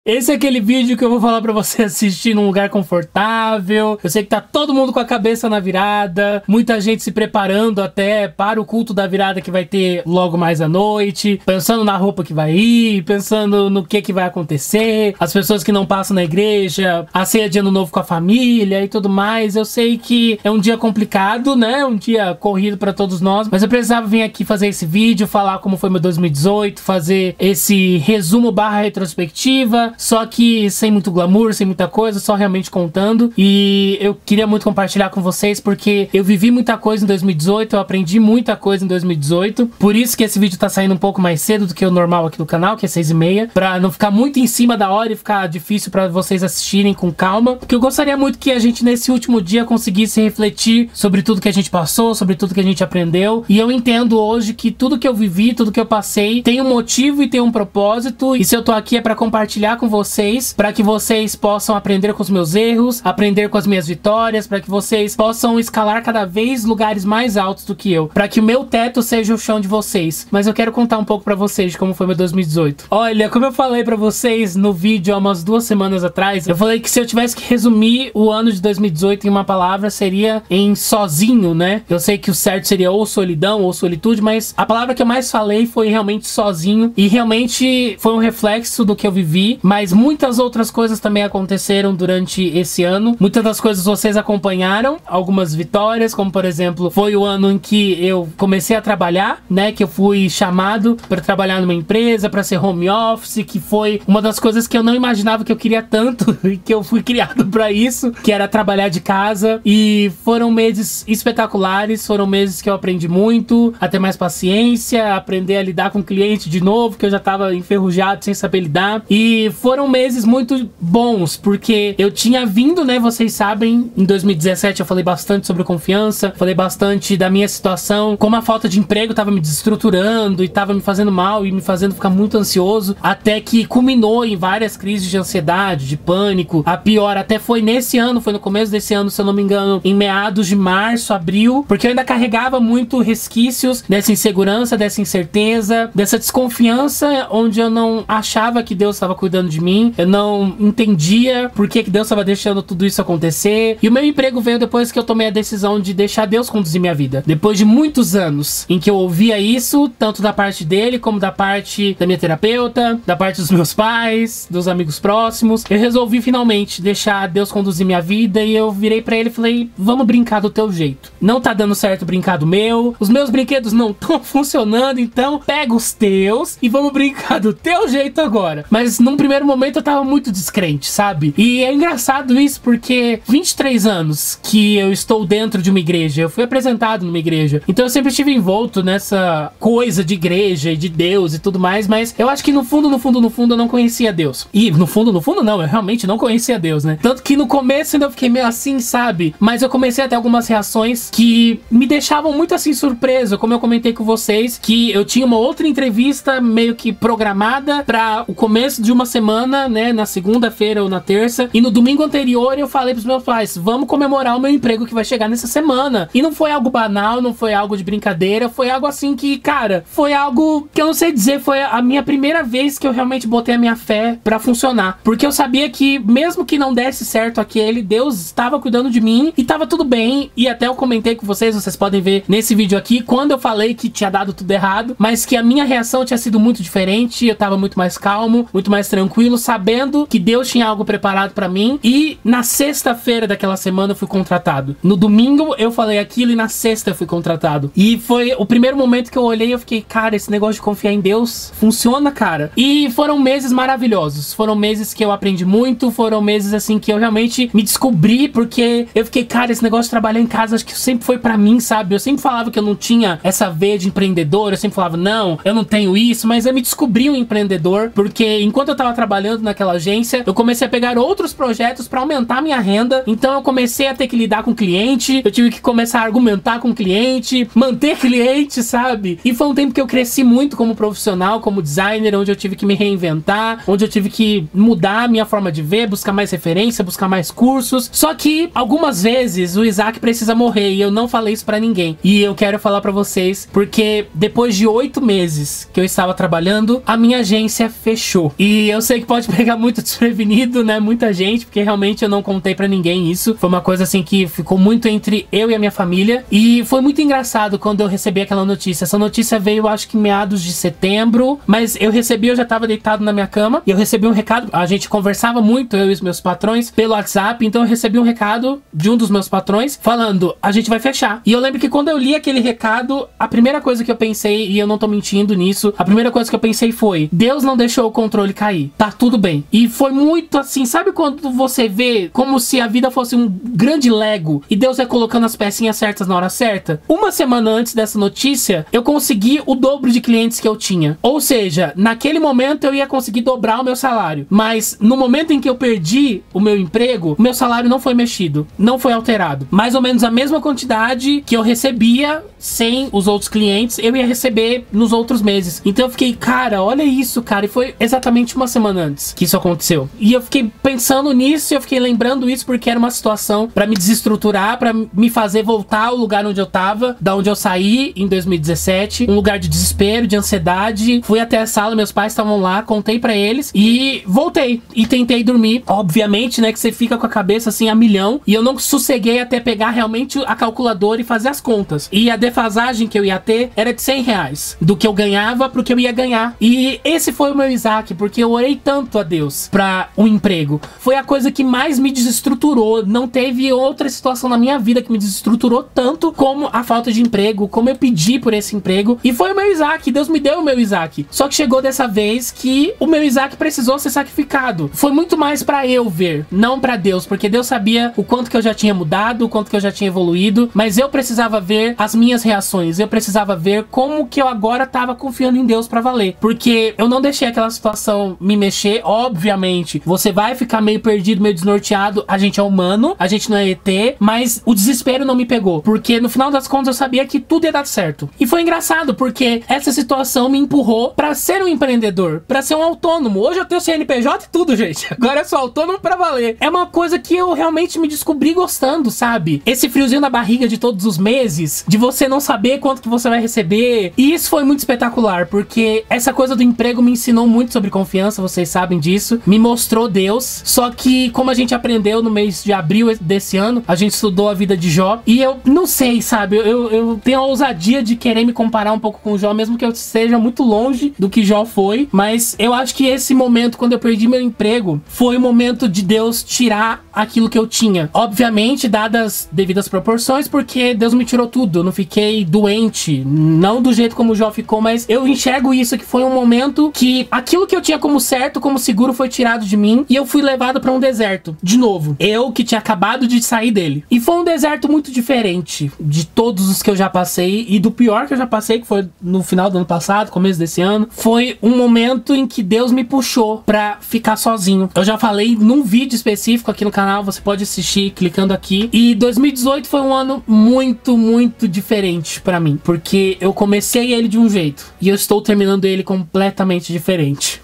Esse é aquele vídeo que eu vou falar pra você assistir num lugar confortável. Eu sei que tá todo mundo com a cabeça na virada, muita gente se preparando até para o culto da virada que vai ter logo mais à noite, pensando na roupa que vai ir, pensando no que vai acontecer, as pessoas que não passam na igreja, a ceia de ano novo com a família e tudo mais. Eu sei que é um dia complicado, né? Um dia corrido pra todos nós, mas eu precisava vir aqui fazer esse vídeo, falar como foi meu 2018, fazer esse resumo barra retrospectiva, só que sem muito glamour, sem muita coisa, só realmente contando. E eu queria muito compartilhar com vocês, porque eu vivi muita coisa em 2018, eu aprendi muita coisa em 2018, por isso que esse vídeo tá saindo um pouco mais cedo do que o normal aqui do canal, que é 6h30, pra não ficar muito em cima da hora e ficar difícil pra vocês assistirem com calma, porque eu gostaria muito que a gente nesse último dia conseguisse refletir sobre tudo que a gente passou, sobre tudo que a gente aprendeu. E eu entendo hoje que tudo que eu vivi, tudo que eu passei tem um motivo e tem um propósito, e se eu tô aqui é pra compartilhar com vocês, pra que vocês possam aprender com os meus erros, aprender com as minhas vitórias, pra que vocês possam escalar cada vez lugares mais altos do que eu, pra que o meu teto seja o chão de vocês. Mas eu quero contar um pouco pra vocês de como foi meu 2018. Olha, como eu falei pra vocês no vídeo há umas 2 semanas atrás, eu falei que se eu tivesse que resumir o ano de 2018 em uma palavra, seria em sozinho, né? Eu sei que o certo seria ou solidão ou solitude, mas a palavra que eu mais falei foi realmente sozinho, e realmente foi um reflexo do que eu vivi, mas muitas outras coisas também aconteceram durante esse ano. Muitas das coisas vocês acompanharam, algumas vitórias, como por exemplo, foi o ano em que eu comecei a trabalhar, né? Que eu fui chamado para trabalhar numa empresa, para ser home office, que foi uma das coisas que eu não imaginava que eu queria tanto, e que eu fui criado para isso, que era trabalhar de casa. E foram meses espetaculares, foram meses que eu aprendi muito, a ter mais paciência, aprender a lidar com o cliente de novo, que eu já tava enferrujado, sem saber lidar. E foram meses muito bons, porque eu tinha vindo, né, vocês sabem, em 2017 eu falei bastante sobre confiança, falei bastante da minha situação, como a falta de emprego tava me desestruturando e tava me fazendo mal e me fazendo ficar muito ansioso, até que culminou em várias crises de ansiedade, de pânico. A pior até foi nesse ano, foi no começo desse ano, se eu não me engano, em meados de março, abril, porque eu ainda carregava muito resquícios dessa insegurança, dessa incerteza, dessa desconfiança, onde eu não achava que Deus estava cuidando de mim, eu não entendia por que Deus estava deixando tudo isso acontecer. E o meu emprego veio depois que eu tomei a decisão de deixar Deus conduzir minha vida. Depois de muitos anos em que eu ouvia isso, tanto da parte dele, como da parte da minha terapeuta, da parte dos meus pais, dos amigos próximos, eu resolvi finalmente deixar Deus conduzir minha vida. E eu virei pra ele e falei: vamos brincar do teu jeito. Não tá dando certo brincar do meu, os meus brinquedos não estão funcionando, então pega os teus e vamos brincar do teu jeito agora. Mas num primeiro momento eu tava muito descrente, sabe? E é engraçado isso, porque 23 anos que eu estou dentro de uma igreja, eu fui apresentado numa igreja, então eu sempre estive envolto nessa coisa de igreja e de Deus e tudo mais, mas eu acho que no fundo eu não conhecia Deus. E no fundo não, eu realmente não conhecia Deus, né? Tanto que no começo ainda eu fiquei meio assim, sabe? Mas eu comecei a ter algumas reações que me deixavam muito assim surpreso, como eu comentei com vocês, que eu tinha uma outra entrevista meio que programada para o começo de uma semana, né? Na segunda-feira ou na terça, e no domingo anterior eu falei pros meus pais: vamos comemorar o meu emprego que vai chegar nessa semana. E não foi algo banal, não foi algo de brincadeira, foi algo assim que, cara, foi algo que eu não sei dizer, foi a minha primeira vez que eu realmente botei a minha fé pra funcionar, porque eu sabia que mesmo que não desse certo aquele, Deus estava cuidando de mim e tava tudo bem. E até eu comentei com vocês podem ver nesse vídeo aqui, quando eu falei que tinha dado tudo errado, mas que a minha reação tinha sido muito diferente. Eu tava muito mais calmo, muito mais tranquilo, sabendo que Deus tinha algo preparado pra mim. E na sexta-feira daquela semana eu fui contratado. No domingo eu falei aquilo e na sexta eu fui contratado. E foi o primeiro momento que eu olhei e eu fiquei: cara, esse negócio de confiar em Deus funciona, cara. E foram meses maravilhosos, foram meses que eu aprendi muito, foram meses assim que eu realmente me descobri, porque eu fiquei: cara, esse negócio de trabalhar em casa acho que sempre foi pra mim, sabe? Eu sempre falava que eu não tinha essa veia de empreendedor, eu sempre falava: não, eu não tenho isso, mas eu me descobri um empreendedor, porque enquanto eu tava trabalhando naquela agência, eu comecei a pegar outros projetos pra aumentar minha renda. Então eu comecei a ter que lidar com cliente, eu tive que começar a argumentar com cliente, manter cliente, sabe? E foi um tempo que eu cresci muito como profissional, como designer, onde eu tive que me reinventar, onde eu tive que mudar a minha forma de ver, buscar mais referência, buscar mais cursos. Só que algumas vezes o Isaac precisa morrer, e eu não falei isso pra ninguém. E eu quero falar pra vocês, porque depois de 8 meses que eu estava trabalhando, a minha agência fechou. E eu sei sei que pode pegar muito desprevenido, né, muita gente, porque realmente eu não contei pra ninguém isso. Foi uma coisa assim que ficou muito entre eu e a minha família. E foi muito engraçado quando eu recebi aquela notícia. Essa notícia veio, acho que em meados de setembro, mas eu já tava deitado na minha cama e eu recebi um recado. A gente conversava muito, eu e os meus patrões, pelo WhatsApp. Então eu recebi um recado de um dos meus patrões falando: a gente vai fechar. E eu lembro que quando eu li aquele recado, a primeira coisa que eu pensei, e eu não tô mentindo nisso, a primeira coisa que eu pensei foi: Deus não deixou o controle cair, tá tudo bem. E foi muito assim, sabe quando você vê como se a vida fosse um grande Lego e Deus vai colocando as pecinhas certas na hora certa? Uma semana antes dessa notícia, eu consegui o dobro de clientes que eu tinha. Ou seja, naquele momento eu ia conseguir dobrar o meu salário. Mas no momento em que eu perdi o meu emprego, o meu salário não foi mexido, não foi alterado. Mais ou menos a mesma quantidade que eu recebia sem os outros clientes, eu ia receber nos outros meses. Então eu fiquei, cara, olha isso, cara. E foi exatamente uma semana antes que isso aconteceu. E eu fiquei pensando nisso, e eu fiquei lembrando isso porque era uma situação pra me desestruturar, pra me fazer voltar ao lugar onde eu tava, da onde eu saí em 2017. Um lugar de desespero, de ansiedade. Fui até a sala, meus pais estavam lá, contei pra eles e voltei. E tentei dormir. Obviamente, né, que você fica com a cabeça assim a milhão. E eu não sosseguei até pegar realmente a calculadora e fazer as contas. E a defasagem que eu ia ter era de R$100 do que eu ganhava pro que eu ia ganhar. E esse foi o meu Isaac, porque eu orei tanto a Deus pra um emprego. Foi a coisa que mais me desestruturou. Não teve outra situação na minha vida que me desestruturou tanto como a falta de emprego, como eu pedi por esse emprego. E foi o meu Isaac, Deus me deu o meu Isaac. Só que chegou dessa vez que o meu Isaac precisou ser sacrificado. Foi muito mais pra eu ver, não pra Deus, porque Deus sabia o quanto que eu já tinha mudado, o quanto que eu já tinha evoluído, mas eu precisava ver as minhas reações, eu precisava ver como que eu agora tava confiando em Deus pra valer, porque eu não deixei aquela situação me mexer. Obviamente, você vai ficar meio perdido, meio desnorteado, a gente é humano, a gente não é ET, mas o desespero não me pegou, porque no final das contas eu sabia que tudo ia dar certo. E foi engraçado, porque essa situação me empurrou pra ser um empreendedor, pra ser um autônomo. Hoje eu tenho CNPJ e tudo, gente. Agora eu sou autônomo pra valer. É uma coisa que eu realmente me descobri gostando, sabe? Esse friozinho na barriga de todos os meses, de você não saber quanto que você vai receber. E isso foi muito espetacular, porque essa coisa do emprego me ensinou muito sobre confiança, vocês sabem disso. Me mostrou Deus. Só que, como a gente aprendeu no mês de abril desse ano, a gente estudou a vida de Jó. E eu não sei, sabe? Eu tenho a ousadia de querer me comparar um pouco com Jó, mesmo que eu esteja muito longe do que Jó foi. Mas eu acho que esse momento, quando eu perdi meu emprego, foi o momento de Deus tirar aquilo que eu tinha. Obviamente, dadas devidas proporções, porque Deus me tirou tudo. Eu não fiquei doente, não do jeito como o Jó ficou, mas eu enxergo isso, que foi um momento que aquilo que eu tinha como certo, como seguro, foi tirado de mim e eu fui levado pra um deserto. De novo, eu que tinha acabado de sair dele. E foi um deserto muito diferente de todos os que eu já passei, e do pior que eu já passei, que foi no final do ano passado, começo desse ano. Foi um momento em que Deus me puxou pra ficar sozinho. Eu já falei num vídeo específico aqui no canal, você pode assistir clicando aqui. E 2018 foi um ano muito, muito diferente pra mim, porque eu comecei ele de um jeito e eu estou terminando ele completamente diferente.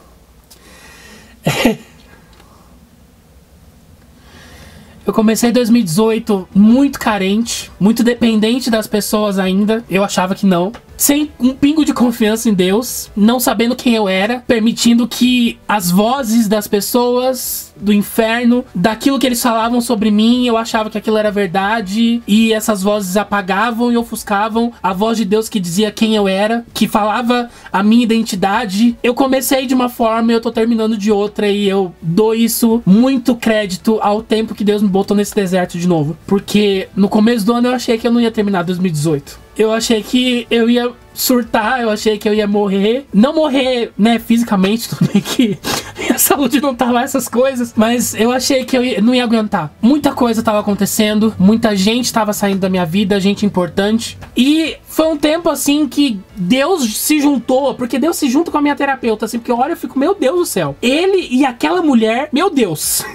Eu comecei 2018 muito carente, muito dependente das pessoas ainda. Eu achava que não. Sem um pingo de confiança em Deus, não sabendo quem eu era, permitindo que as vozes das pessoas do inferno, daquilo que eles falavam sobre mim, eu achava que aquilo era verdade, e essas vozes apagavam e ofuscavam a voz de Deus que dizia quem eu era, que falava a minha identidade. Eu comecei de uma forma e eu tô terminando de outra, e eu dou isso muito crédito ao tempo que Deus me botou nesse deserto de novo, porque no começo do ano eu achei que eu não ia terminar 2018. Eu achei que eu ia surtar, eu achei que eu ia morrer. Não morrer, né, fisicamente, tudo bem que minha saúde não tá lá, essas coisas, mas eu achei que eu não ia aguentar. Muita coisa tava acontecendo, muita gente tava saindo da minha vida, gente importante. E foi um tempo assim que Deus se juntou, porque Deus se junta com a minha terapeuta, assim, porque eu olho e fico, meu Deus do céu, ele e aquela mulher, meu Deus.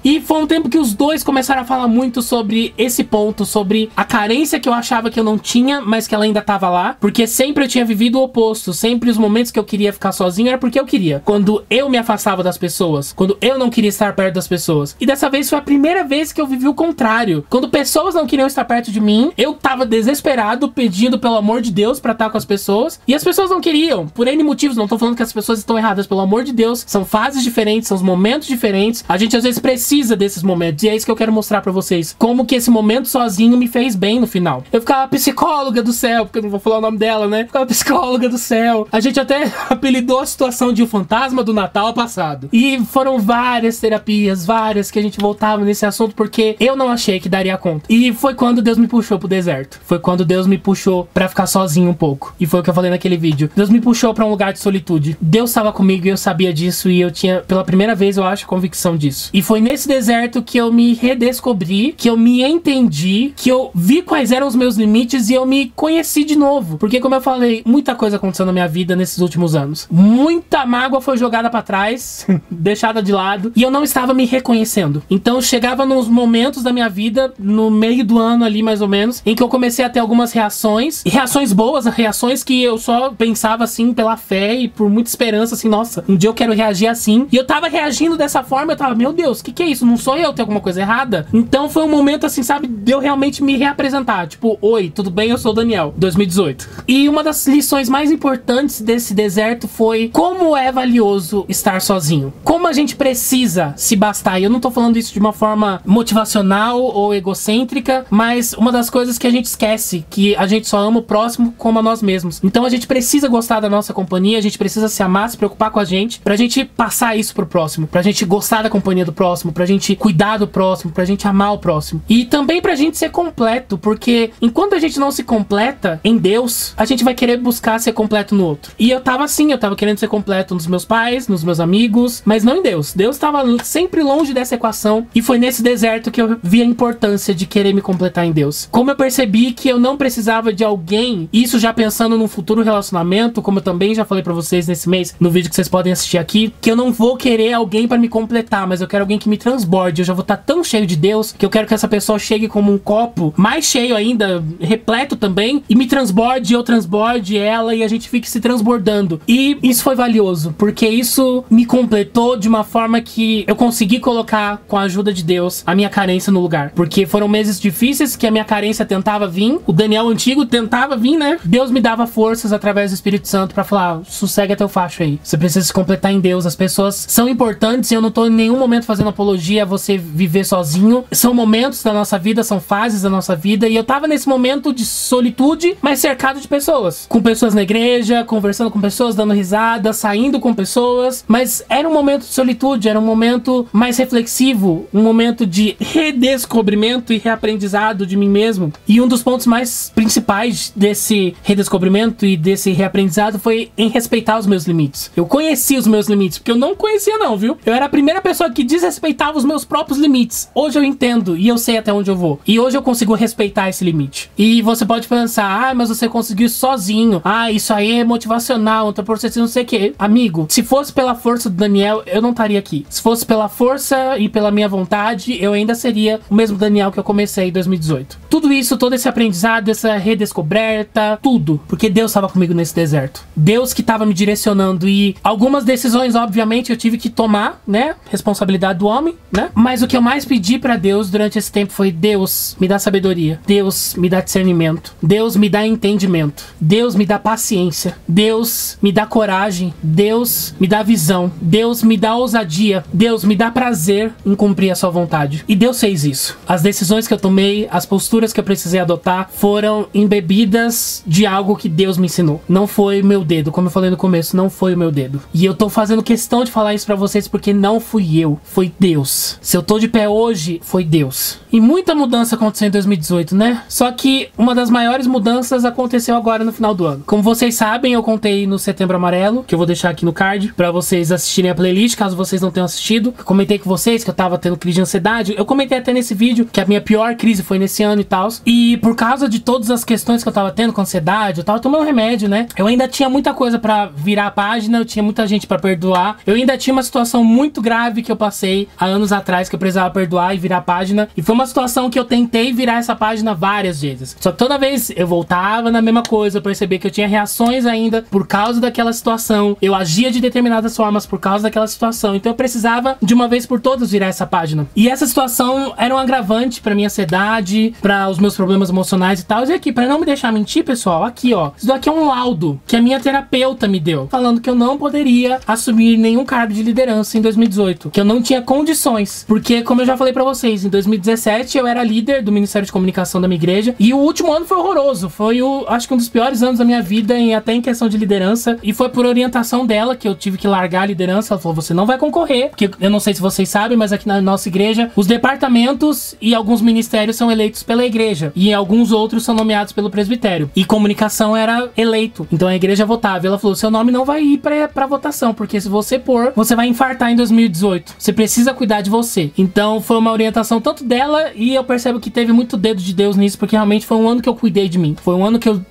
E foi um tempo que os dois começaram a falar muito sobre esse ponto, sobre a carência que eu achava que eu não tinha, mas que ela ainda tava lá, porque sempre eu tinha vivido o oposto, sempre os momentos que eu queria ficar sozinho era porque eu queria. Quando eu me afastava das pessoas, quando eu não queria estar perto das pessoas. E dessa vez foi a primeira vez que eu vivi o contrário. Quando pessoas não queriam estar perto de mim, eu tava desesperado, pedindo pelo amor de Deus pra estar com as pessoas, e as pessoas não queriam, por N motivos. Não tô falando que as pessoas estão erradas, pelo amor de Deus, são fases diferentes, são momentos diferentes, a gente às vezes precisa desses momentos, e é isso que eu quero mostrar pra vocês, como que esse momento sozinho me fez bem no final. Eu ficava psicóloga do céu, porque eu não vou falar o nome dela, né? Ficava psicóloga do céu. A gente até apelidou a situação de o fantasma do Natal passado. E foram várias terapias, várias, que a gente voltava nesse assunto, porque eu não achei que daria conta. E foi quando Deus me puxou pro deserto. Foi quando Deus me puxou pra ficar sozinho um pouco. E foi o que eu falei naquele vídeo. Deus me puxou pra um lugar de solitude. Deus estava comigo e eu sabia disso, e eu tinha, pela primeira vez, eu acho, convicção disso. E foi nesse deserto que eu me redescobri, que eu me entendi, que eu vi quais eram os meus limites e eu me conheci de novo. Porque, como eu falei, muita coisa aconteceu na minha vida nesses últimos anos. Muita mágoa foi jogada pra trás, deixada de lado, e eu não estava me reconhecendo. Então eu chegava nos momentos da minha vida, no meio do ano ali, mais ou menos, em que eu comecei a ter algumas reações, e reações boas, reações que eu só pensava assim, pela fé e por muita esperança, assim, nossa, um dia eu quero reagir assim. E eu tava reagindo dessa forma, eu tava, meu Deus, o que é isso? Não sou eu, tem alguma coisa errada? Então foi um momento, assim, sabe, de eu realmente me reapresentar. Tipo, oi, tudo bem? Eu sou o Daniel, 2018. E uma das lições mais importantes desse deserto foi como é valioso estar sozinho. Como a gente precisa se bastar. E eu não tô falando isso de uma forma motivacional ou egocêntrica, mas uma das coisas que a gente esquece, que a gente só ama o próximo como a nós mesmos. Então a gente precisa gostar da nossa companhia, a gente precisa se amar, se preocupar com a gente, pra gente passar isso pro próximo, pra gente gostar da companhia do próximo, pra gente cuidar do próximo, pra gente amar o próximo. E também pra gente ser completo, porque enquanto a gente não se completa em Deus, a gente vai querer buscar ser completo no outro. E eu tava assim, eu tava querendo ser completo nos meus pais, nos meus amigos, mas não em Deus. Deus tava sempre longe dessa equação, e foi nesse deserto que eu vi a importância de querer me completar em Deus. Como eu percebi que eu não precisava de alguém, isso já pensando num futuro relacionamento, como eu também já falei pra vocês nesse mês, no vídeo que vocês podem assistir aqui, que eu não vou querer alguém pra me completar, mas eu quero alguém que me transborde. Eu já vou estar tão cheio de Deus, que eu quero que essa pessoa chegue como um copo, mais cheio ainda, repleto também, e me transborde, eu transborde ela, e a gente fique se transbordando. E isso foi valioso, porque isso me completou de uma forma que eu consegui colocar, com a ajuda de Deus, a minha carência no lugar. Porque foram meses difíceis que a minha carência tentava vir, o Daniel antigo tentava vir, né? Deus me dava forças através do Espírito Santo pra falar, sossega teu facho aí. Você precisa se completar em Deus. As pessoas são importantes e eu não tô em nenhum momento fazendo apologia a você viver sozinho. São momentos da nossa vida, são fases da nossa vida, e eu tava nesse momento de solitude, mas cercado de pessoas. Com pessoas na igreja, conversando com pessoas, dando risada, saindo com pessoas, mas era um momento de solitude, era um momento mais reflexivo, um momento de redescobrimento e reaprendizado de mim mesmo. E um dos pontos mais principais desse redescobrimento e desse reaprendizado foi em respeitar os meus limites. Eu conheci os meus limites, porque eu não conhecia não, viu? Eu era a primeira pessoa que desrespeitava os meus próprios limites. Hoje eu entendo e eu sei até onde eu vou. E hoje eu consigo respeitar esse limite. E você pode pensar, ah, mas você conseguiu sozinho. Ah, isso aí é motivacional, então por você não sei o que. Amigo, se fosse pela força do Daniel, eu não estaria aqui. Se fosse pela força e pela minha vontade, eu ainda seria o mesmo Daniel que eu comecei em 2018. Tudo isso, todo esse aprendizado, essa redescoberta, tudo. Porque Deus estava comigo nesse deserto. Deus que estava me direcionando. E algumas decisões, obviamente, eu tive que tomar, né? Responsabilidade do homem, né? Mas o que eu mais pedi pra Deus durante esse tempo foi: Deus, me dá sabedoria. Deus, me dá discernimento. Deus, me dá entendimento. Deus, me dá paciência. Deus, me dá coragem. Deus, me dá visão. Deus, me dá ousadia. Deus, me dá prazer em cumprir a sua vontade. E Deus fez isso. As decisões que eu tomei, as posturas que eu precisei adotar foram embebidas de algo que Deus me ensinou. Não foi meu dedo, como eu falei no começo, não foi o meu dedo. E eu tô fazendo questão de falar isso pra vocês porque não fui eu, foi Deus. Se eu tô de pé hoje, foi Deus. E muita mudança aconteceu em 2018, né? Só que uma das maiores mudanças aconteceu agora no final do ano. Como vocês sabem, eu contei no Setembro Amarelo, que eu vou deixar aqui no card pra vocês assistirem a playlist, caso vocês não tenham assistido. Eu comentei com vocês que eu tava tendo crise de ansiedade. Eu comentei até nesse vídeo que a minha pior crise foi nesse ano e tal. E por causa de todas as questões que eu tava tendo com ansiedade, eu tava tomando remédio, né? Eu ainda tinha muita coisa pra virar a página, eu tinha muita gente pra perdoar. Eu ainda tinha uma situação muito grave que eu passei há anos atrás que eu precisava perdoar e virar a página. E foi uma situação que eu tentei virar essa página várias vezes. Só que toda vez eu voltava na mesma coisa, eu percebia que eu tinha reações ainda por causa daquela situação. Eu agia de determinadas formas por causa daquela situação. Então eu precisava de uma vez por todas virar essa página. E essa situação era um agravante pra minha ansiedade, pra os meus problemas emocionais e tal. E aqui, pra não me deixar mentir, pessoal, aqui ó, isso daqui é um laudo que a minha terapeuta me deu, falando que eu não poderia assumir nenhum cargo de liderança em 2018, que eu não tinha condições, porque como eu já falei pra vocês, em 2017 eu era líder do Ministério de Comunicação da minha igreja, e o último ano foi horroroso, foi acho que um dos piores anos da minha vida, até em questão de liderança, e foi por orientação dela que eu tive que largar a liderança. Ela falou, você não vai concorrer, porque eu não sei se vocês sabem, mas aqui na nossa igreja, os departamentos e alguns ministérios são eleitos pela igreja, e alguns outros são nomeados pelo presbitério, e comunicação era eleito, então a igreja votava. Ela falou, seu nome não vai ir pra votação, porque se você pôr, você vai infartar em 2018, você precisa cuidar de você. Então foi uma orientação tanto dela, e eu percebo que teve muito dedo de Deus nisso, porque realmente foi um ano que eu cuidei de mim, foi um ano que eu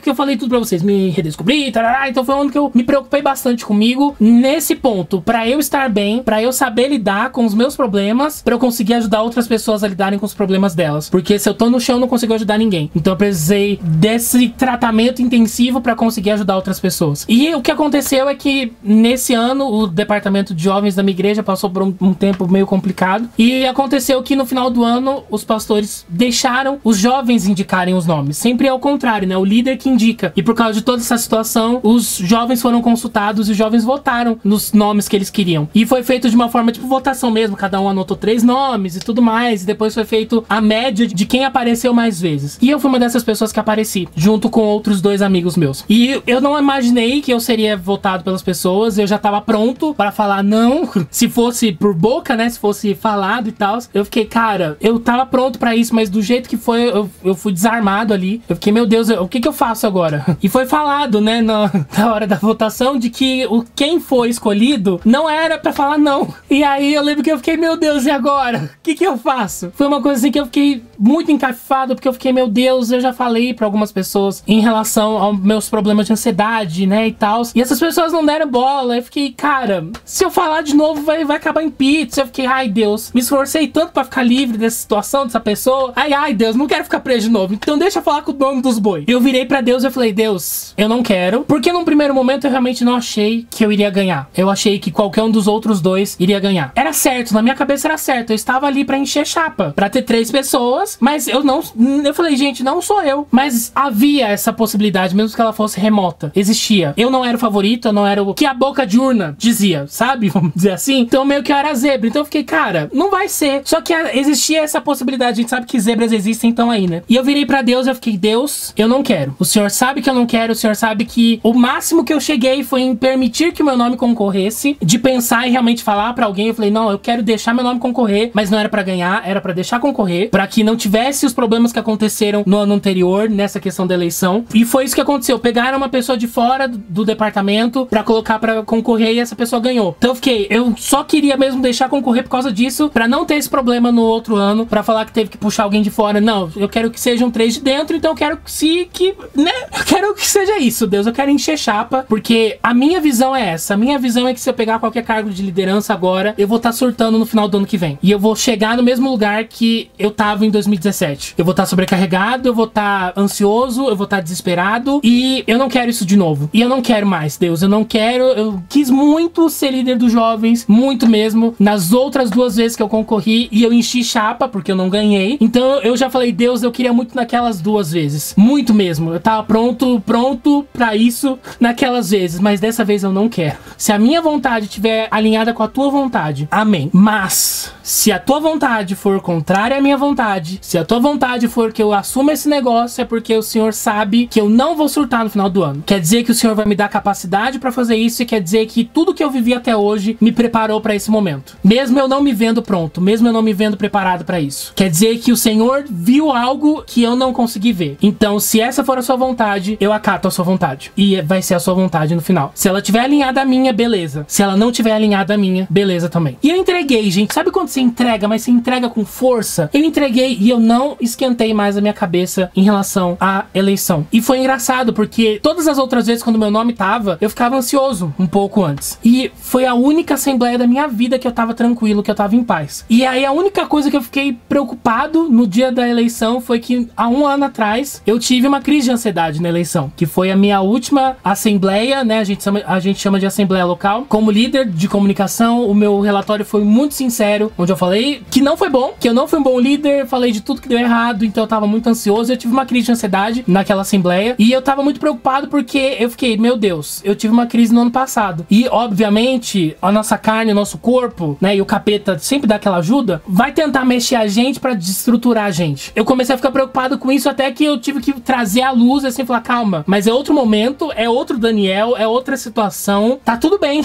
que eu falei tudo pra vocês, me redescobri, tarará, então foi um ano que eu me preocupei bastante comigo, nesse ponto, pra eu estar bem, pra eu saber lidar com os meus problemas, pra eu conseguir ajudar outras pessoas a lidarem com os problemas delas, porque se eu tô no chão eu não consigo ajudar ninguém, então eu precisei desse tratamento intensivo pra conseguir ajudar outras pessoas. E o que aconteceu é que nesse ano o departamento de jovens da minha igreja passou por um tempo meio complicado, e aconteceu que no final do ano os pastores deixaram os jovens indicarem os nomes. Sempre é o contrário, né? O líder que indica. E por causa de toda essa situação, os jovens foram consultados e os jovens votaram nos nomes que eles queriam. E foi feito de uma forma tipo votação mesmo, cada um anotou 3 nomes e tudo mais, e depois foi feito a média de quem apareceu mais vezes. E eu fui uma dessas pessoas que apareci, junto com outros 2 amigos meus. E eu não imaginei que eu seria votado pelas pessoas, eu já tava pronto para falar não, se fosse por boca, né, se fosse falado e tal. Eu fiquei, cara, eu tava pronto pra isso, mas do jeito que foi, eu fui desarmado ali. Eu fiquei, meu Deus, o que eu faço agora? E foi falado, né, na hora da votação, de que quem foi escolhido não era pra falar não. E aí eu lembro que eu fiquei, meu Deus, e agora? O que eu faço? Foi uma coisa assim que eu fiquei muito encafifado, porque eu fiquei, meu Deus, eu já falei pra algumas pessoas em relação aos meus problemas de ansiedade, né, e tal. E essas pessoas não deram bola. Eu fiquei, cara, se eu falar de novo vai acabar em pizza. Eu fiquei, ai Deus, me esforcei tanto pra ficar livre dessa situação, dessa pessoa. Ai Deus, não quero ficar preso de novo. Então deixa eu falar com o dono dos boi. Eu virei pra Deus e eu falei, Deus, eu não quero. Porque num primeiro momento eu realmente não achei que eu iria ganhar. Eu achei que qualquer um dos outros 2 iria ganhar. Era certo, na minha cabeça era certo. Eu estava ali pra encher chapa, pra ter 3 pessoas, mas eu falei, gente, não sou eu. Mas havia essa possibilidade, mesmo que ela fosse remota. Existia. Eu não era o favorito, eu não era o que a boca de urna dizia, sabe? Vamos dizer assim. Então meio que eu era zebra. Então eu fiquei, cara, não vai ser. Só que existia essa possibilidade. A gente sabe que zebras existem, então aí, né? E eu virei pra Deus e eu fiquei, Deus, eu não quero. O Senhor sabe que eu não quero. O Senhor sabe que o máximo que eu cheguei foi em permitir que o meu nome concorresse, de pensar e realmente falar pra alguém. Eu falei, não, eu quero deixar meu nome concorrer, mas não era pra ganhar, era pra deixar concorrer, pra que não tivesse os problemas que aconteceram no ano anterior, nessa questão da eleição. E foi isso que aconteceu. Pegaram uma pessoa de fora do departamento pra colocar pra concorrer e essa pessoa ganhou. Então eu só queria mesmo deixar concorrer por causa disso, pra não ter esse problema no outro ano, pra falar que teve que puxar alguém de fora. Não, eu quero que sejam 3 de dentro, então eu quero eu quero que seja isso, Deus. Eu quero encher chapa, porque a minha visão é essa. A minha visão é que se eu pegar qualquer cargo de liderança agora, eu vou estar surtando no final do ano que vem. E eu vou chegar no mesmo lugar que eu tava em 2017. Eu vou estar sobrecarregado, eu vou estar ansioso, eu vou estar desesperado, e eu não quero isso de novo. E eu não quero mais, Deus. Eu não quero. Eu quis muito ser líder dos jovens, muito mesmo. Nas outras 2 vezes que eu concorri, e eu enchi chapa, porque eu não ganhei. Então eu já falei, Deus, eu queria muito naquelas 2 vezes. Muito mesmo. Eu tava pronto pra isso naquelas vezes, mas dessa vez eu não quero. Se a minha vontade estiver alinhada com a tua vontade, amém. Mas se a tua vontade for contrária à minha vontade, se a tua vontade for que eu assuma esse negócio, é porque o Senhor sabe que eu não vou surtar no final do ano. Quer dizer que o Senhor vai me dar capacidade pra fazer isso, e quer dizer que tudo que eu vivi até hoje me preparou pra esse momento. Mesmo eu não me vendo pronto, mesmo eu não me vendo preparado pra isso. Quer dizer que o Senhor viu algo que eu não consegui ver. Então, se essa for a sua vontade, eu acato a sua vontade. E vai ser a sua vontade no final. Se ela tiver alinhada à minha, beleza. Se ela não tiver alinhada à minha, beleza também. E eu entreguei, gente. Sabe quando você entrega, mas você entrega com força? Eu entreguei e eu não esquentei mais a minha cabeça em relação à eleição. E foi engraçado, porque todas as outras vezes quando meu nome tava, eu ficava ansioso um pouco antes. E foi a única assembleia da minha vida que eu tava tranquilo, que eu tava em paz. E aí a única coisa que eu fiquei preocupado no dia da eleição foi que há um ano atrás eu tive uma crise de ansiedade na eleição, que foi a minha última assembleia, né? A gente chama de assembleia local. Como líder de comunicação, o meu relatório foi muito sincero, onde eu falei que não foi bom, que eu não fui um bom líder, falei de tudo que deu errado, então eu tava muito ansioso. Eu tive uma crise de ansiedade naquela assembleia e eu tava muito preocupado porque eu fiquei, meu Deus, eu tive uma crise no ano passado. E, obviamente, a nossa carne, o nosso corpo, né, e o capeta sempre dá aquela ajuda, vai tentar mexer a gente pra desestruturar a gente. Eu comecei a ficar preocupado com isso até que eu tive que trazer a luz, assim, falar, calma, mas é outro momento, é outro Daniel, é outra situação, tá tudo bem.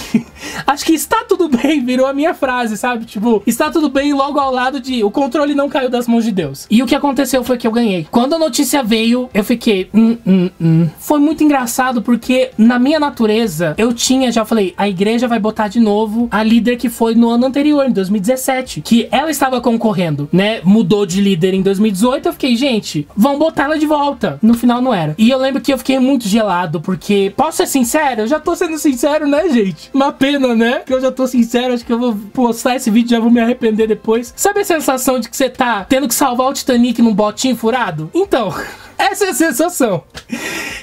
Acho que está tudo bem virou a minha frase, sabe? Tipo, está tudo bem logo ao lado de o controle não caiu das mãos de Deus. E o que aconteceu foi que eu ganhei. Quando a notícia veio, eu fiquei, Foi muito engraçado porque na minha natureza, eu tinha, já falei, a igreja vai botar de novo a líder que foi no ano anterior, em 2017, que ela estava concorrendo, né? Mudou de líder em 2018, eu fiquei, gente, vão botar ela de volta. No final não era. E eu lembro que eu fiquei muito gelado, porque, posso ser sincero? Eu já tô sendo sincero, né, gente? Uma pena, né? Que eu já tô sincero, acho que eu vou postar esse vídeo e já vou me arrepender depois. Sabe a sensação de que você tá tendo que salvar o Titanic num botinho furado? Então... essa é a sensação.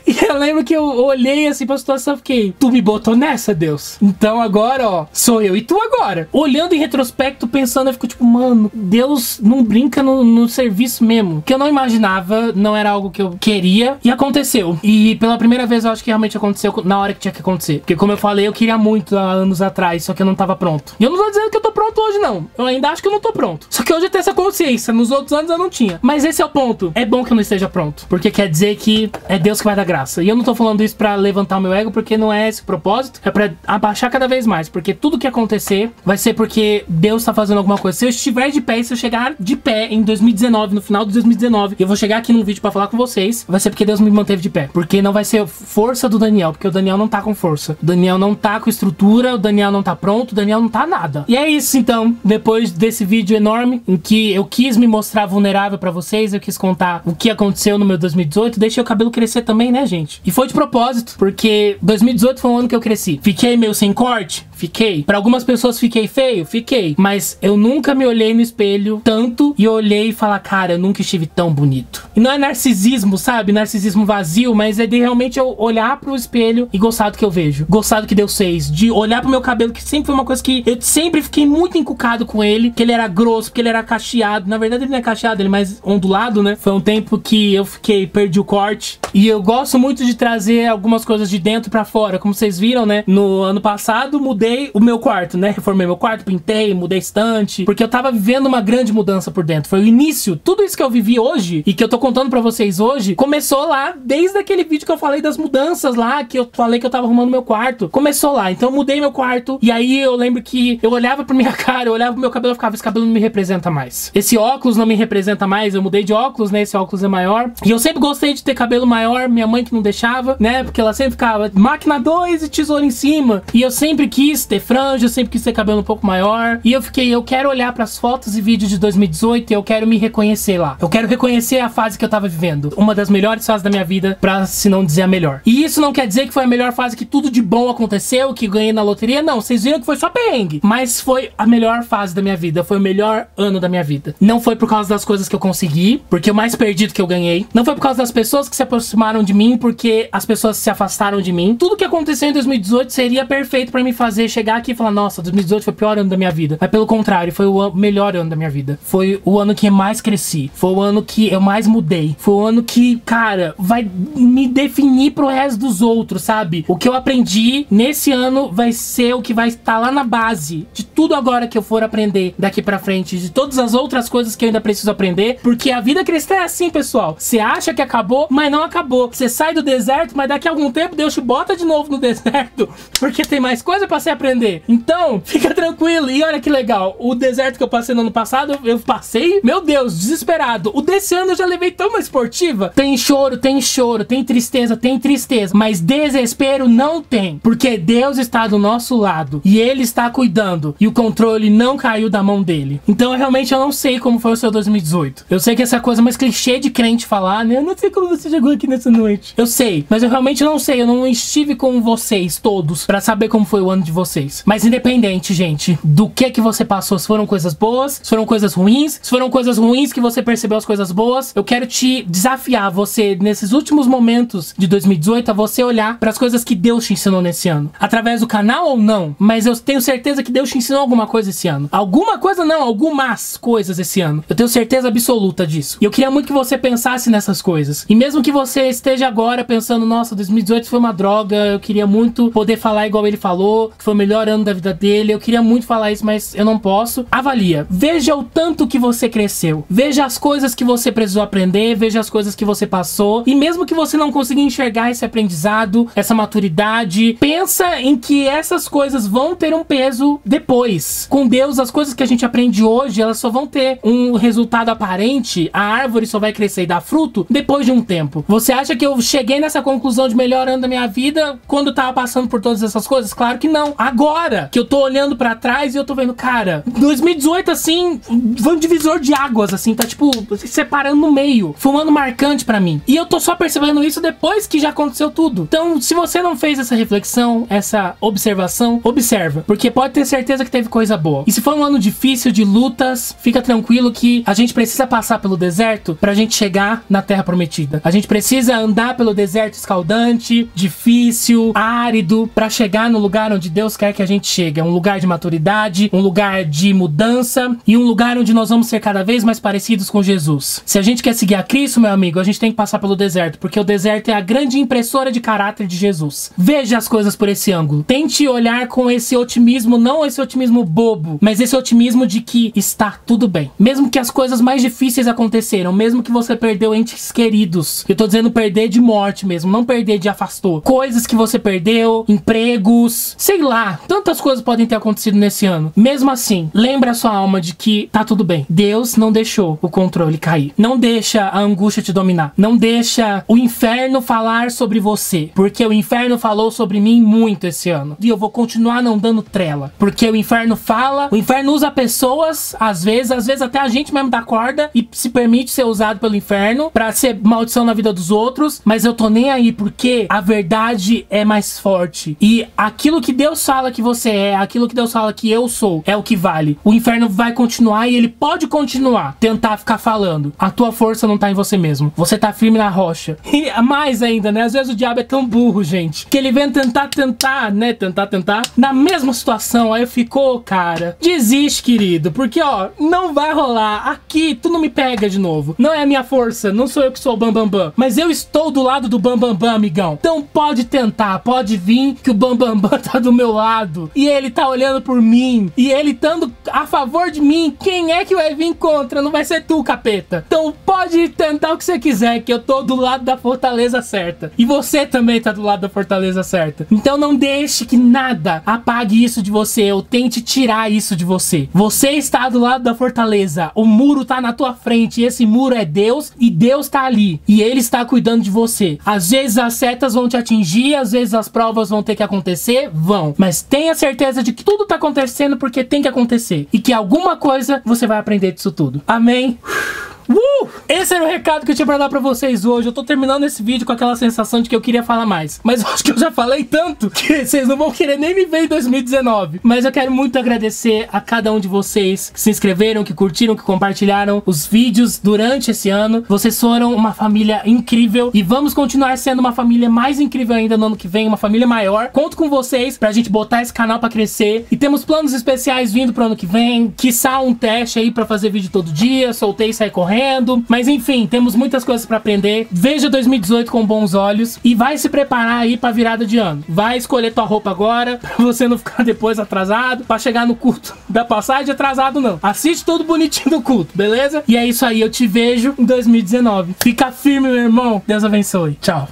E eu lembro que eu olhei assim pra situação e fiquei, tu me botou nessa, Deus? Então agora, ó, sou eu e tu agora. Olhando em retrospecto, pensando, eu fico tipo, mano, Deus não brinca no serviço mesmo. Que eu não imaginava, não era algo que eu queria. E aconteceu. E pela primeira vez eu acho que realmente aconteceu na hora que tinha que acontecer. Porque como eu falei, eu queria muito há anos atrás, só que eu não tava pronto. E eu não tô dizendo que eu tô pronto hoje, não. Eu ainda acho que eu não tô pronto. Só que hoje eu tenho essa consciência. Nos outros anos eu não tinha. Mas esse é o ponto. É bom que eu não esteja pronto. Porque quer dizer que é Deus que vai dar graça. E eu não tô falando isso pra levantar o meu ego, porque não é esse o propósito. É pra abaixar cada vez mais. Porque tudo que acontecer vai ser porque Deus tá fazendo alguma coisa. Se eu estiver de pé e se eu chegar de pé em 2019, no final de 2019, e eu vou chegar aqui num vídeo pra falar com vocês, vai ser porque Deus me manteve de pé. Porque não vai ser força do Daniel, porque o Daniel não tá com força. O Daniel não tá com estrutura, o Daniel não tá pronto, o Daniel não tá nada. E é isso, então. Depois desse vídeo enorme, em que eu quis me mostrar vulnerável pra vocês, eu quis contar o que aconteceu no meu 2018, deixei o cabelo crescer também, né, gente? E foi de propósito, porque 2018 foi um ano que eu cresci. Fiquei meio sem corte? Fiquei. Pra algumas pessoas fiquei feio? Fiquei. Mas eu nunca me olhei no espelho tanto e olhei e falar, cara, eu nunca estive tão bonito. E não é narcisismo, sabe? Narcisismo vazio, mas é de realmente eu olhar pro espelho e gostar do que eu vejo. Gostar do que Deus fez. De olhar pro meu cabelo, que sempre foi uma coisa que eu sempre fiquei muito encucado com ele, que ele era grosso, que ele era cacheado. Na verdade ele não é cacheado, ele é mais ondulado, né? Foi um tempo que eu perdi o corte. E eu gosto muito de trazer algumas coisas de dentro pra fora. Como vocês viram, né? No ano passado, mudei o meu quarto, né? Reformei meu quarto, pintei, mudei estante. Porque eu tava vivendo uma grande mudança por dentro. Foi o início. Tudo isso que eu vivi hoje e que eu tô contando pra vocês hoje, começou lá desde aquele vídeo que eu falei das mudanças lá, que eu falei que eu tava arrumando meu quarto. Começou lá. Então eu mudei meu quarto. E aí eu lembro que eu olhava pra minha cara, eu olhava pro meu cabelo e ficava, esse cabelo não me representa mais. Esse óculos não me representa mais. Eu mudei de óculos, né? Esse óculos é maior. E eu sempre gostei de ter cabelo maior, minha mãe que não deixava, né? Porque ela sempre ficava máquina 2 e tesoura em cima. E eu sempre quis ter franja, eu sempre quis ter cabelo um pouco maior. E eu fiquei, eu quero olhar pras fotos e vídeos de 2018 e eu quero me reconhecer lá. Eu quero reconhecer a fase que eu tava vivendo. Uma das melhores fases da minha vida, pra se não dizer a melhor. E isso não quer dizer que foi a melhor fase, que tudo de bom aconteceu, que ganhei na loteria. Não, vocês viram que foi só perrengue. Mas foi a melhor fase da minha vida. Foi o melhor ano da minha vida. Não foi por causa das coisas que eu consegui, porque eu mais perdi do que eu ganhei. Não foi por causa das pessoas que se aproximaram de mim, porque as pessoas se afastaram de mim. Tudo que aconteceu em 2018 seria perfeito pra me fazer chegar aqui e falar, nossa, 2018 foi o pior ano da minha vida. Mas pelo contrário, foi o melhor ano da minha vida. Foi o ano que eu mais cresci. Foi o ano que eu mais mudei. Foi o ano que, cara, vai me definir pro resto dos outros, sabe? O que eu aprendi nesse ano vai ser o que vai estar lá na base de tudo agora que eu for aprender daqui pra frente, de todas as outras coisas que eu ainda preciso aprender, porque a vida cristã é assim, pessoal. Você acha que acabou, mas não acabou. Você sai do deserto, mas daqui a algum tempo Deus te bota de novo no deserto, porque tem mais coisa pra você aprender. Então, fica tranquilo. E olha que legal, o deserto que eu passei no ano passado, eu passei, meu Deus, desesperado. O desse ano eu já levei tão mais esportiva. Tem choro, tem tristeza, mas desespero não tem, porque Deus está do nosso lado e Ele está cuidando e o controle não caiu da mão dele. Então eu não sei como foi o seu 2018. Eu sei que essa coisa mais clichê de crente falar, né? Eu não sei como você chegou aqui nessa noite. Eu sei, mas eu realmente não sei. Eu não estive com vocês todos pra saber como foi o ano de vocês. Mas independente, gente, do que você passou, se foram coisas boas, se foram coisas ruins, se foram coisas ruins que você percebeu as coisas boas, eu quero te desafiar, você, nesses últimos momentos de 2018, a você olhar para as coisas que Deus te ensinou nesse ano. Através do canal ou não, mas eu tenho certeza que Deus te ensinou alguma coisa esse ano. Alguma coisa não, algumas coisas esse ano. Eu tenho certeza absoluta disso. E eu queria muito que você pensasse nessas coisas. E mesmo que você esteja agora pensando, nossa, 2018 foi uma droga, eu queria muito poder falar igual ele falou, que foi o melhor ano da vida dele, eu queria muito falar isso, mas eu não posso. Avalia. Veja o tanto que você cresceu. Veja as coisas que você precisou aprender, veja as coisas que você passou. E mesmo que você não consiga enxergar esse aprendizado, essa maturidade, pensa em que essas coisas vão ter um peso depois. Com Deus, as coisas que a gente aprende hoje, elas só vão ter um resultado aparente, a árvore só vai crescer e dar fruto depois de um tempo. Você acha que eu cheguei nessa conclusão de melhor ano da minha vida quando eu tava passando por todas essas coisas? Claro que não. Agora que eu tô olhando pra trás e eu tô vendo, cara, 2018 assim, foi um divisor de águas, assim, tá tipo, se separando no meio. Foi um ano marcante pra mim. E eu tô só percebendo isso depois que já aconteceu tudo. Então, se você não fez essa reflexão, essa observação, observa. Porque pode ter certeza que teve coisa boa. E se foi um ano difícil, de lutas, fica tranquilo que a gente precisa passar pelo deserto pra gente chegar na Terra Prometida. A gente precisa andar pelo deserto escaldante, difícil, árido, pra chegar no lugar onde Deus quer que a gente chegue. É um lugar de maturidade, um lugar de mudança e um lugar onde nós vamos ser cada vez mais parecidos com Jesus. Se a gente quer seguir a Cristo, meu amigo, a gente tem que passar pelo deserto, porque o deserto é a grande impressora de caráter de Jesus. Veja as coisas por esse ângulo. Tente olhar com esse otimismo, não esse otimismo bobo, mas esse otimismo de que está tudo bem. Mesmo que as coisas mais difíceis aconteceram, mesmo que você perdeu entes queridos. Eu tô dizendo perder de morte mesmo, não perder de afastou. Coisas que você perdeu, empregos, sei lá, tantas coisas podem ter acontecido nesse ano. Mesmo assim, lembra a sua alma de que tá tudo bem. Deus não deixou o controle cair. Não deixa a angústia te dominar. Não deixa o inferno falar sobre você. Porque o inferno falou sobre mim muito esse ano. E eu vou continuar não dando trela. Porque o inferno fala, o inferno usa pessoas, às vezes até a gente mesmo dá corda e se permite ser usado pelo inferno pra ser maldição na vida dos outros. Mas eu tô nem aí, porque a verdade é mais forte. E aquilo que Deus fala que você é, aquilo que Deus fala que eu sou, é o que vale. O inferno vai continuar e ele pode continuar tentar ficar falando. A tua força não tá em você mesmo. Você tá firme na rocha. E mais ainda, né? Às vezes o diabo é tão burro, gente, que ele vem tentar, né? Tentar. Na mesma situação, aí ficou, cara. Desiste, querido. Porque, ó, não vai rolar. Aqui, tu não me pega de novo. Não é a minha força. Não sou eu que sou o bambambam. Mas eu estou do lado do bambambam, amigão. Então pode tentar. Pode vir que o bambambam tá do meu lado. E ele tá olhando por mim. E ele estando a favor de mim. Quem é que vai vir contra? Não vai ser tu, capeta. Então pode tentar o que você quiser, que eu tô do lado da fortaleza certa. E você também tá do lado da fortaleza certa. Então não deixe que nada apague isso de você, ou tente tirar isso de você. Você está do lado da fortaleza. O muro tá na tua frente. E esse muro é Deus. E Deus tá ali. E Ele está cuidando de você. Às vezes as setas vão te atingir. Às vezes as provas vão ter que acontecer. Vão. Mas tenha certeza de que tudo tá acontecendo porque tem que acontecer. E que alguma coisa você vai aprender disso tudo. Amém? Esse era o recado que eu tinha pra dar pra vocês hoje. Eu tô terminando esse vídeo com aquela sensação de que eu queria falar mais, mas eu acho que eu já falei tanto que vocês não vão querer nem me ver em 2019. Mas eu quero muito agradecer a cada um de vocês que se inscreveram, que curtiram, que compartilharam os vídeos durante esse ano. Vocês foram uma família incrível e vamos continuar sendo uma família mais incrível ainda no ano que vem, uma família maior. Conto com vocês pra gente botar esse canal pra crescer e temos planos especiais vindo pro ano que vem, quiçá um teste aí pra fazer vídeo todo dia, soltei e sair correndo. Mas enfim, temos muitas coisas pra aprender. Veja 2018 com bons olhos e vai se preparar aí pra virada de ano. Vai escolher tua roupa agora, pra você não ficar depois atrasado, pra chegar no culto da passagem atrasado não. Assiste tudo bonitinho do culto, beleza? E é isso aí, eu te vejo em 2019. Fica firme, meu irmão. Deus abençoe. Tchau.